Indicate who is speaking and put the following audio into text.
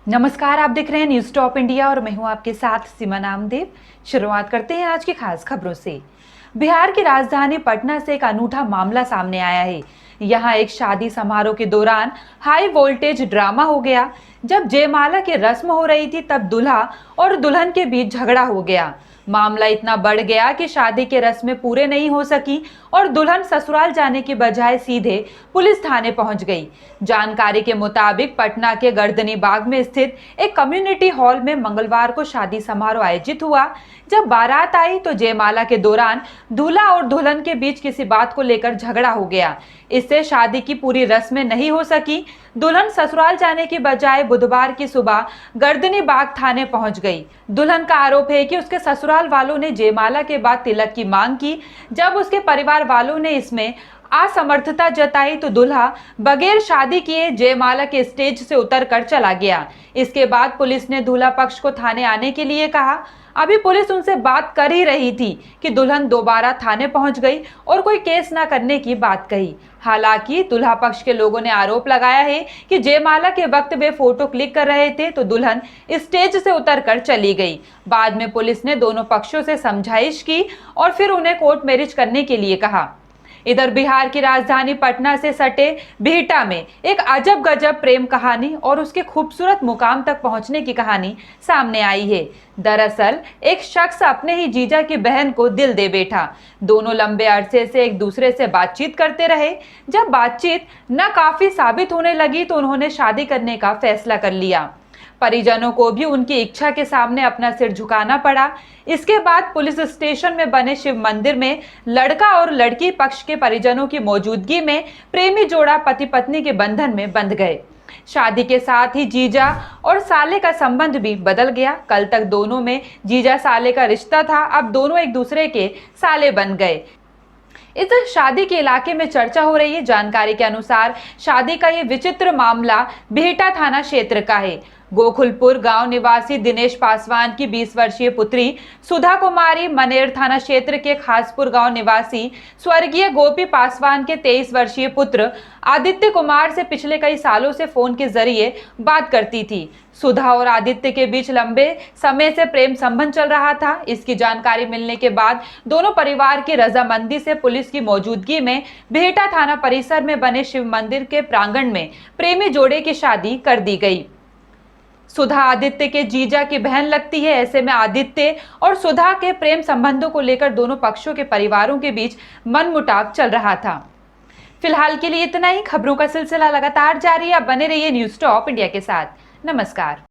Speaker 1: नमस्कार, आप देख रहे हैं न्यूज टॉप इंडिया और मैं हूं आपके साथ सीमा नामदेव। शुरुआत करते हैं आज की खास खबरों से। बिहार की राजधानी पटना से एक अनूठा मामला सामने आया है। यहां एक शादी समारोह के दौरान हाई वोल्टेज ड्रामा हो गया। जब जयमाला की रस्म हो रही थी तब दूल्हा और दुल्हन के बीच झगड़ा हो गया। मामला इतना बढ़ गया कि शादी की रस्में पूरे नहीं हो सकी और दुल्हन ससुराल जाने की बजाय सीधे पुलिस थाने पहुंच गई। जानकारी के मुताबिक पटना के गर्दनी बाग में स्थित एक कम्युनिटी हॉल में मंगलवार को शादी समारोह आयोजित हुआ। जब बारात आई तो जयमाला के दौरान दूल्हा और दुल्हन के बीच किसी बात को लेकर झगड़ा हो गया। इससे शादी की पूरी रस्में नहीं हो सकी। दुल्हन ससुराल जाने की बजाय बुधवार की सुबह गर्दनी बाग थाने पहुंच गई। दुल्हन का आरोप है कि उसके ससुराल वालों ने जयमाला के बाद तिलक की मांग की। जब उसके परिवार वालों ने इसमें असमर्थता जताई तो दूल्हा बगैर शादी किए जयमाला के स्टेज से उतर कर चला गया। इसके बाद पुलिस ने दूल्हा पक्ष को थाने आने के लिए कहा। अभी पुलिस उनसे बात कर ही रही थी कि दुल्हन दोबारा थाने पहुंच गई और कोई केस न करने की बात कही। हालांकि दूल्हा पक्ष के लोगों ने आरोप लगाया है कि जयमाला के वक्त वे फोटो क्लिक कर रहे थे तो दुल्हन स्टेज से उतरकर चली गई। बाद में पुलिस ने दोनों पक्षों से समझाइश की और फिर उन्हें कोर्ट मैरिज करने के लिए कहा। इधर बिहार की राजधानी पटना से सटे बिहटा में एक अजब गजब प्रेम कहानी और उसके खूबसूरत मुकाम तक पहुंचने की कहानी सामने आई है। दरअसल एक शख्स अपने ही जीजा की बहन को दिल दे बैठा। दोनों लंबे अरसे से एक दूसरे से बातचीत करते रहे। जब बातचीत नाकाफी साबित होने लगी तो उन्होंने शादी करने का फैसला कर लिया। परिजनों को भी उनकी इच्छा के सामने अपना सिर झुकाना पड़ा। इसके बाद पुलिस स्टेशन में बने शिव मंदिर में लड़का और लड़की पक्ष के परिजनों की मौजूदगी में प्रेमी जोड़ा पति पत्नी के बंधन में बंध गए। शादी के साथ ही जीजा और साले का संबंध भी बदल गया। कल तक दोनों में जीजा साले का रिश्ता था, अब दोनों एक दूसरे के साले बन गए। इस शादी के इलाके में चर्चा हो रही है। जानकारी के अनुसार शादी का ये विचित्र मामला बिहटा थाना क्षेत्र का है। गोकुलपुर गांव निवासी दिनेश पासवान की 20 वर्षीय पुत्री सुधा कुमारी, मनेर थाना क्षेत्र के खासपुर गांव निवासी स्वर्गीय गोपी पासवान के 23 वर्षीय पुत्र आदित्य कुमार से पिछले कई सालों से फोन के जरिए बात करती थी। सुधा और आदित्य के बीच लंबे समय से प्रेम संबंध चल रहा था। इसकी जानकारी मिलने के बाद दोनों परिवार की रजामंदी से पुलिस की मौजूदगी में बिहटा थाना परिसर में बने शिव मंदिर के प्रांगण में प्रेमी जोड़े की शादी कर दी गई। सुधा आदित्य के जीजा की बहन लगती है। ऐसे में आदित्य और सुधा के प्रेम संबंधों को लेकर दोनों पक्षों के परिवारों के बीच मनमुटाव चल रहा था। फिलहाल के लिए इतना ही। खबरों का सिलसिला लगातार जारी है। आप बने रहिए न्यूज टॉप इंडिया के साथ। नमस्कार।